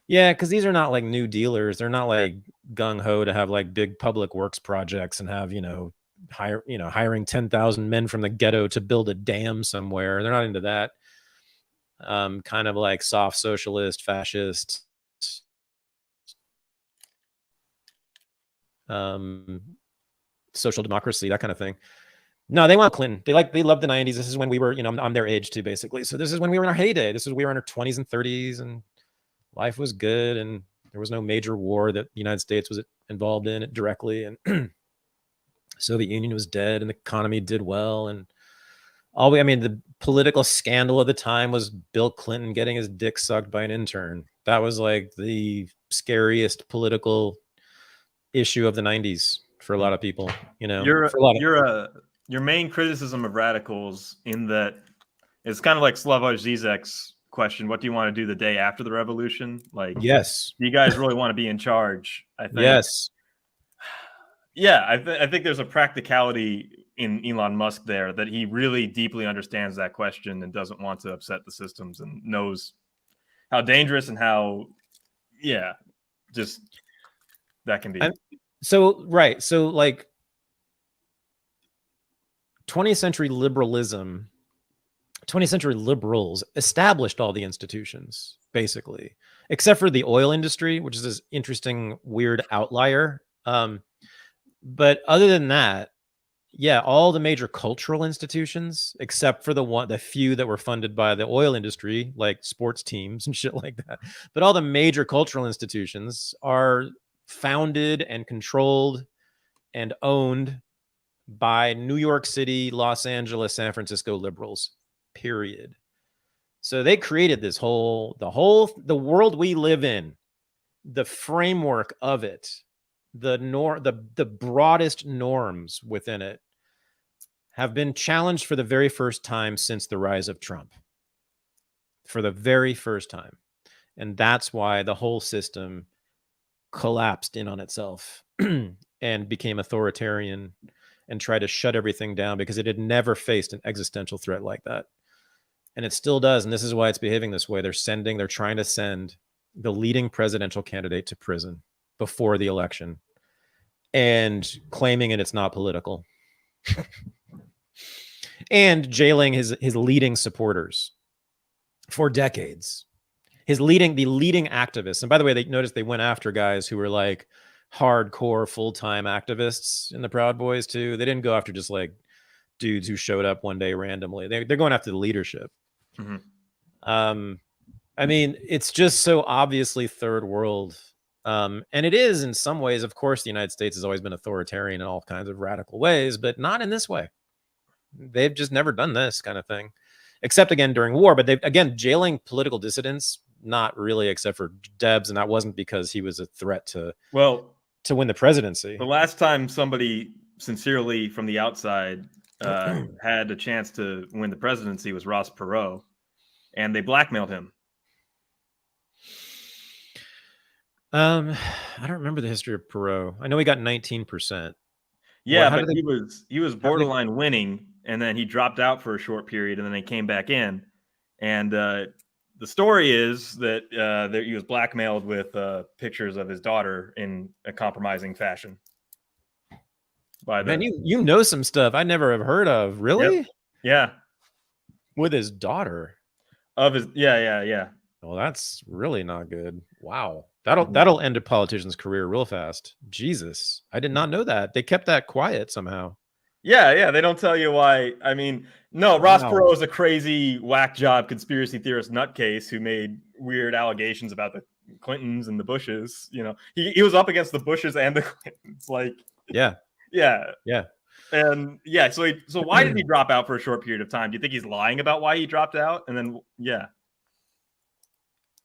Yeah, because these are not like New Dealers. They're not like gung-ho to have like big public works projects and have, hiring 10,000 men from the ghetto to build a dam somewhere. They're not into that. kind of like soft socialist, fascist, social democracy, that kind of thing. No, they want Clinton. They love the 90s. This is when we were, I'm their age too, basically. So this is when we were in our heyday. We were in our 20s and 30s, and life was good, and there was no major war that the United States was involved in directly, and Soviet Union was dead, and the economy did well, and the political scandal of the time was Bill Clinton getting his dick sucked by an intern. That was like the scariest political issue of the 90s for a lot of people. Your main criticism of radicals in that it's kind of like Slavoj Zizek's question: what do you want to do the day after the revolution? Like, yes, do you guys really want to be in charge? I think yes. Yeah, I think there's a practicality in Elon Musk there, that he really deeply understands that question and doesn't want to upset the systems, and knows how dangerous and how, just that can be. So like 20th century liberalism, 20th century liberals established all the institutions, basically, except for the oil industry, which is this interesting, weird outlier. But other than that, all the major cultural institutions, except for the few that were funded by the oil industry, like sports teams and shit like that. But all the major cultural institutions are founded and controlled and owned by New York City, Los Angeles, San Francisco liberals, period. So they created the world we live in, the framework of it, the broadest norms within it have been challenged for the very first time since the rise of Trump. For the very first time. And that's why the whole system collapsed in on itself and became authoritarian and tried to shut everything down, because it had never faced an existential threat like that. And it still does. And this is why it's behaving this way. They're trying to send the leading presidential candidate to prison before the election and claiming it's not political. And jailing his leading supporters for decades. The leading activists. And by the way, they went after guys who were like hardcore full-time activists in the Proud Boys too. They didn't go after just like dudes who showed up one day randomly. They're going after the leadership. Mm-hmm. It's just so obviously third world. And it is in some ways. Of course, the United States has always been authoritarian in all kinds of radical ways, but not in this way. They've just never done this kind of thing, except again during war. But they've again jailing political dissidents, not really, except for Debs, and that wasn't because he was a threat to win the presidency. The last time somebody sincerely from the outside had a chance to win the presidency was Ross Perot, and they blackmailed him. I don't remember the history of Perot. I know he got 19%. Yeah, but he was borderline winning, and then he dropped out for a short period, and then he came back in. And the story is that he was blackmailed with pictures of his daughter in a compromising fashion. Man, you know some stuff I never have heard of. Really? Yep. Yeah. With his daughter. Yeah. Well, that's really not good. Wow. That'll end a politician's career real fast. Jesus. I did not know that. They kept that quiet somehow. Yeah. They don't tell you why. Ross Perot is a crazy whack job conspiracy theorist nutcase who made weird allegations about the Clintons and the Bushes. He was up against the Bushes and the Clintons. Yeah. And so why did he drop out for a short period of time? Do you think he's lying about why he dropped out? And then,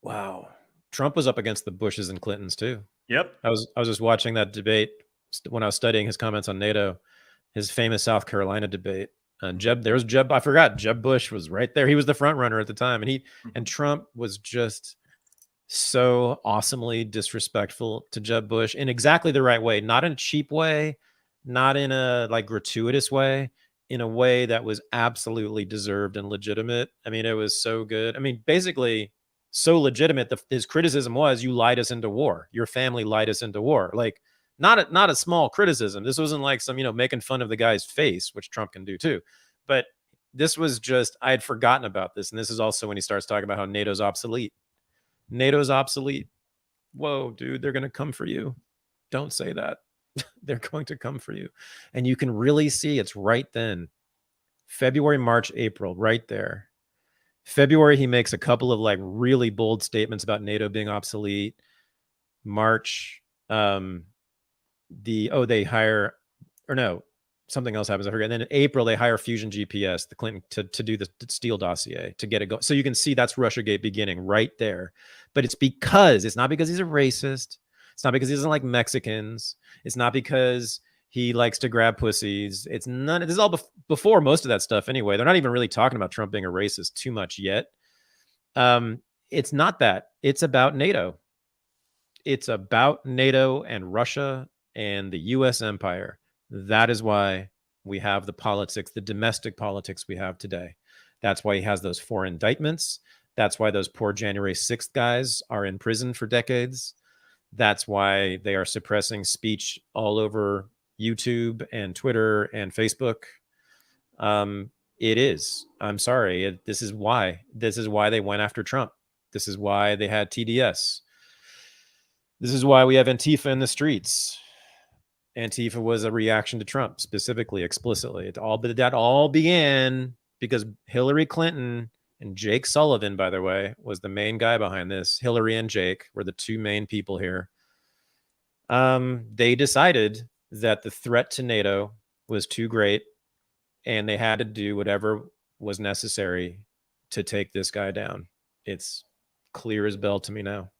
Wow. Trump was up against the Bushes and Clintons too. Yep. I was just watching that debate when I was studying his comments on NATO, his famous South Carolina debate. Jeb. I forgot. Jeb Bush was right there. He was the front runner at the time, and Trump was just so awesomely disrespectful to Jeb Bush in exactly the right way, not in a cheap way, not in a gratuitous way, in a way that was absolutely deserved and legitimate. It was so good. Basically so legitimate. His criticism was, you lied us into war. Your family lied us into war. Not a small criticism. This wasn't like some, making fun of the guy's face, which Trump can do too. But this was just, I had forgotten about this. And this is also when he starts talking about how NATO's obsolete. NATO's obsolete. Whoa, dude, they're going to come for you. Don't say that. They're going to come for you. And you can really see it's right then. February, March, April, right there. February, he makes a couple of like really bold statements about NATO being obsolete. March, they hire, or no, something else happens. I forget. And then in April, they hire Fusion GPS, the Clinton, to do the Steele dossier, to get it going. So you can see that's Russiagate beginning right there. But it's not because he's a racist. It's not because he doesn't like Mexicans. It's not because he likes to grab pussies. It's none. This is all before most of that stuff anyway. They're not even really talking about Trump being a racist too much yet. It's not that. It's about NATO. It's about NATO and Russia and the U.S. empire. That is why we have the politics, the domestic politics we have today. That's why he has those 4 indictments. That's why those poor January 6th guys are in prison for decades. That's why they are suppressing speech all over YouTube and Twitter and Facebook. It is. I'm sorry. This is why. This is why they went after Trump. This is why they had TDS. This is why we have Antifa in the streets. Antifa was a reaction to Trump, specifically, explicitly. That all began because Hillary Clinton and Jake Sullivan, by the way, was the main guy behind this. Hillary and Jake were the 2 main people here. They decided that the threat to NATO was too great, and they had to do whatever was necessary to take this guy down. It's clear as bell to me now.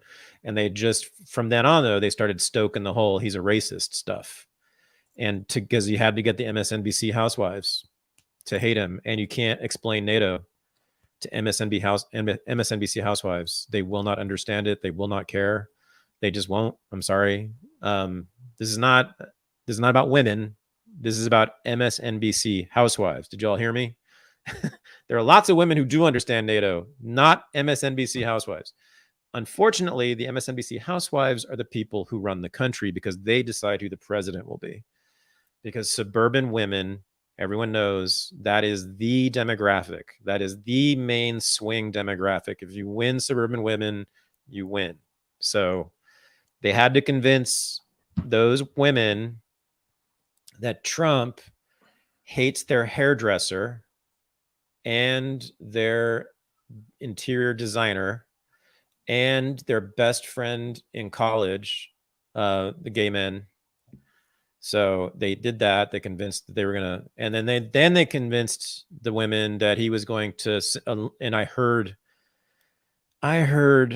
And they just, from then on, though, they started stoking the whole he's a racist stuff. And because you had to get the MSNBC housewives to hate him, and you can't explain NATO to MSNBC housewives. They will not understand it. They will not care. They just won't. I'm sorry. This is not about women. This is about MSNBC housewives. Did y'all hear me? There are lots of women who do understand NATO, not MSNBC housewives. Unfortunately, the MSNBC housewives are the people who run the country because they decide who the president will be. Because suburban women, everyone knows, that is the demographic. That is the main swing demographic. If you win suburban women, you win. So they had to convince those women that Trump hates their hairdresser and their interior designer and their best friend in college, the gay men. So they did that. They convinced that they were going to, and then they convinced the women that he was going to, and I heard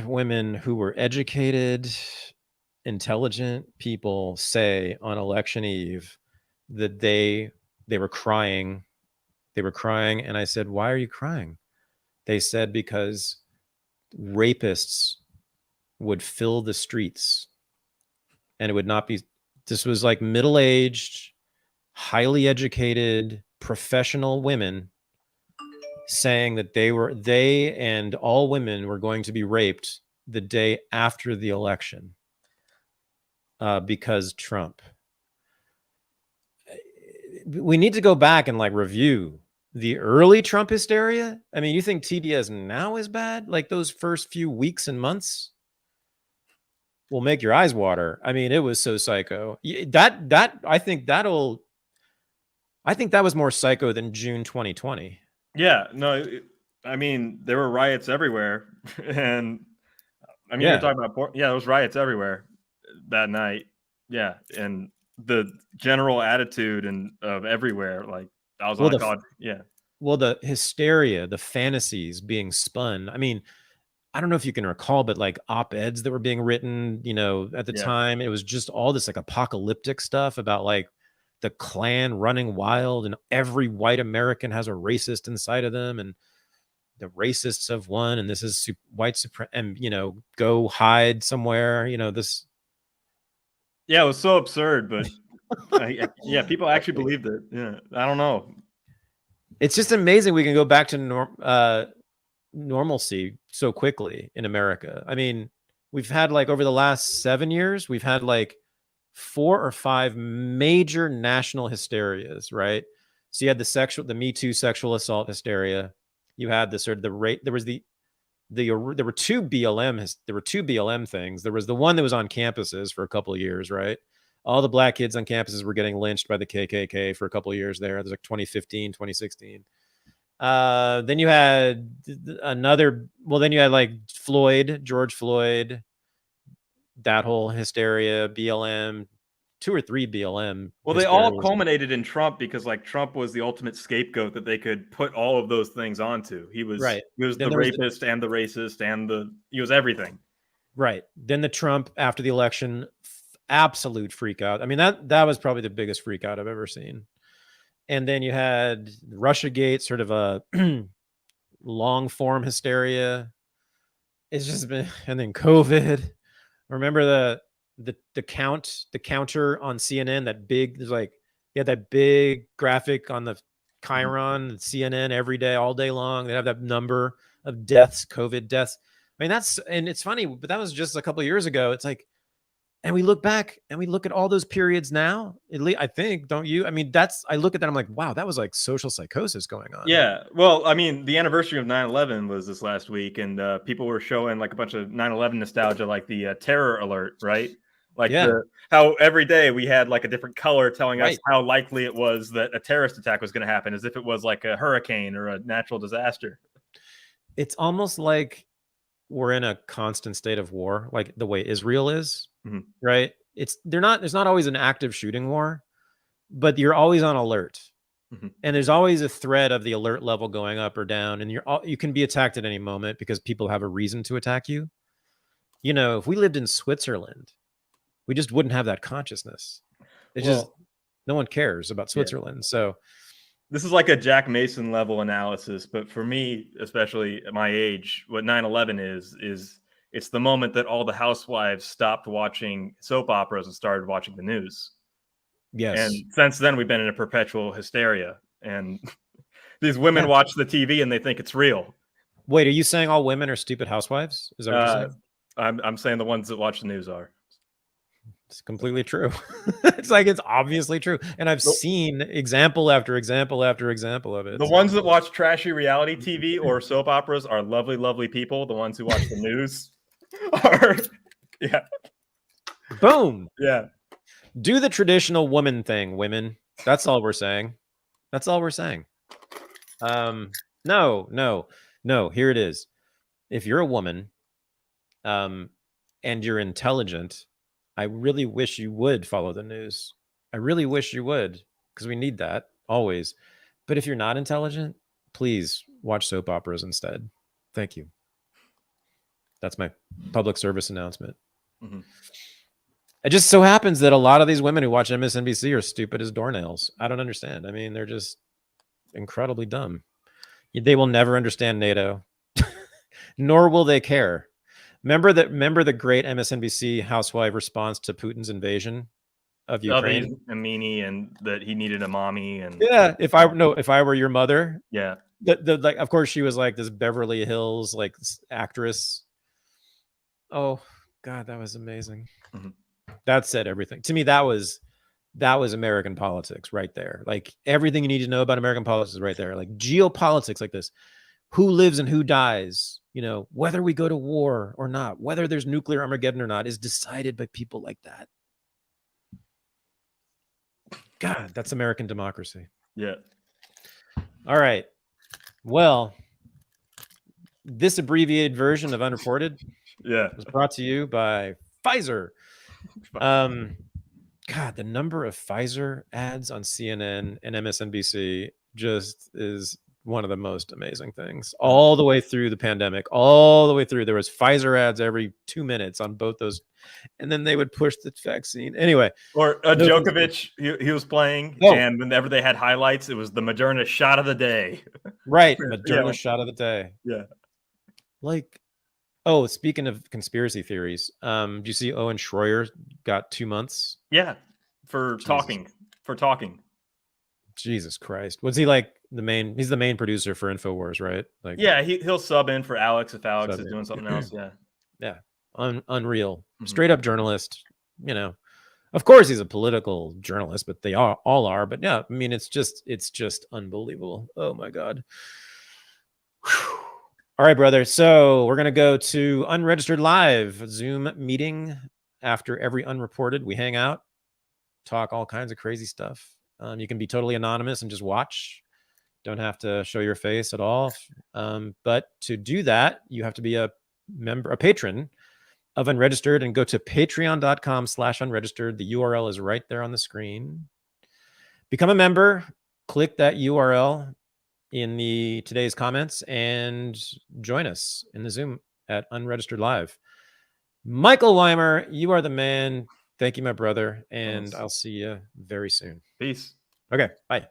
women who were educated, intelligent people say on election eve that they were crying. They were crying. And I said, why are you crying? They said, because rapists would fill the streets and it would not be, this was like middle-aged, highly educated, professional women saying that they and all women were going to be raped the day after the election because Trump. We need to go back and like review the early Trump hysteria. I mean, you think TDS now is bad? Like those first few weeks and months will make your eyes water. I mean, it was so psycho. I think that was more psycho than June 2020. Yeah, no, I mean, there were riots everywhere. And I mean, Yeah. you're talking about, there was riots everywhere that night. Yeah. And the general attitude of everywhere, like I was on college. Yeah. Well, the hysteria, the fantasies being spun. I mean, I don't know if you can recall, but like op-eds that were being written, at the time, it was just all this like apocalyptic stuff about like the Klan running wild and every white American has a racist inside of them and the racists have won and this is white supremacy and, go hide somewhere, this. Yeah, it was so absurd, but people actually believed it. Yeah, I don't know. It's just amazing we can go back to normalcy so quickly in America. I mean, we've had like over the last 7 years, we've had like 4 or 5 major national hysterias, right? So you had the Me Too sexual assault hysteria. You had the sort of the rate. There was there were two BLM things. There was the one that was on campuses for a couple of years, right? All the black kids on campuses were getting lynched by the KKK for a couple of years there. It was like 2015, 2016. Then you had then you had like George Floyd, that whole hysteria, BLM, 2 or 3 BLM. Well, they all culminated in Trump because like Trump was the ultimate scapegoat that they could put all of those things onto. He was right. He was the rapist and the racist and he was everything. Right. Then the Trump after the election, absolute freak out. I mean, that was probably the biggest freak out I've ever seen. And then you had Russiagate, sort of a long form hysteria. It's just been, and then COVID. Remember the counter on CNN, that big, there's like, you had that big graphic on the Chiron, CNN every day, all day long. They have that number of deaths, COVID deaths. I mean, and it's funny, but that was just a couple of years ago. It's like, and we look back and we look at all those periods now, at least, I think, don't you? I mean, I look at that, I'm like, wow, that was like social psychosis going on. Yeah. Well, I mean, the anniversary of 9/11 was this last week, and people were showing like a bunch of 9/11 nostalgia, like the terror alert, right? Like how every day we had like a different color telling us how likely it was that a terrorist attack was going to happen, as if it was like a hurricane or a natural disaster. It's almost like we're in a constant state of war, like the way Israel is, right? There's not always an active shooting war, but you're always on alert. And there's always a threat of the alert level going up or down, and you can be attacked at any moment because people have a reason to attack you. You know, if we lived in Switzerland, we just wouldn't have that consciousness. It's just, no one cares about Switzerland. So this is like a Jack Mason level analysis, but for me, especially at my age, what 9/11 is it's the moment that all the housewives stopped watching soap operas and started watching the news. Yes. And since then, we've been in a perpetual hysteria. And these women watch the TV and they think it's real. Wait, are you saying all women are stupid housewives? Is that what you're saying? I'm saying the ones that watch the news are. It's completely true. It's like, it's obviously true. And I've seen example after example after example of it. The ones that watch trashy reality TV or soap operas are lovely, lovely people. The ones who watch the news are, boom. Yeah. Do the traditional woman thing, women. That's all we're saying. That's all we're saying. No. Here it is. If you're a woman, and you're intelligent, I really wish you would follow the news. I really wish you would, because we need that always. But if you're not intelligent, please watch soap operas instead. Thank you. That's my public service announcement. It just so happens that a lot of these women who watch MSNBC are stupid as doornails. I don't understand. I mean, they're just incredibly dumb. They will never understand NATO, nor will they care. Remember the great MSNBC housewife response to Putin's invasion of Ukraine? Amini, and that he needed a mommy, and if I were your mother, like, of course she was like this Beverly Hills like actress. Oh God, that was amazing. That said everything to me. That was American politics right there. Like, everything you need to know about American politics is right there. Like geopolitics, like this. Who lives and who dies, you know, whether we go to war or not, whether there's nuclear Armageddon or not, is decided by people like that. God, that's American democracy. Yeah. All right. Well, this abbreviated version of Unreported was brought to you by Pfizer. God, the number of Pfizer ads on CNN and MSNBC just is one of the most amazing things. All the way through the pandemic, all the way through, there was Pfizer ads every 2 minutes on both those, and then they would push the vaccine anyway. Or Djokovic, he was playing, and whenever they had highlights, it was the Moderna shot of the day. Right, Moderna shot of the day. Yeah. Like, speaking of conspiracy theories, do you see Owen Schroyer got 2 months? Yeah, for talking. Jesus Christ. Was he like he's the main producer for InfoWars, right? Like, yeah, he'll sub in for Alex if Alex is doing something else. Yeah. Unreal. Straight up journalist, you know. Of course, he's a political journalist, but they all are. But yeah, I mean, it's just unbelievable. Oh my God. Whew. All right, brother. So we're gonna go to Unregistered Live Zoom meeting after every Unreported. We hang out, talk all kinds of crazy stuff. You can be totally anonymous and just watch. Don't have to show your face at all. But to do that, you have to be a member, a patron of Unregistered, and go to patreon.com/unregistered. The URL is right there on the screen. Become a member, click that URL in today's comments, and join us in the Zoom at Unregistered Live. Michael Weimer, you are the man. Thank you, my brother, and I'll see you very soon. Peace. Okay, bye.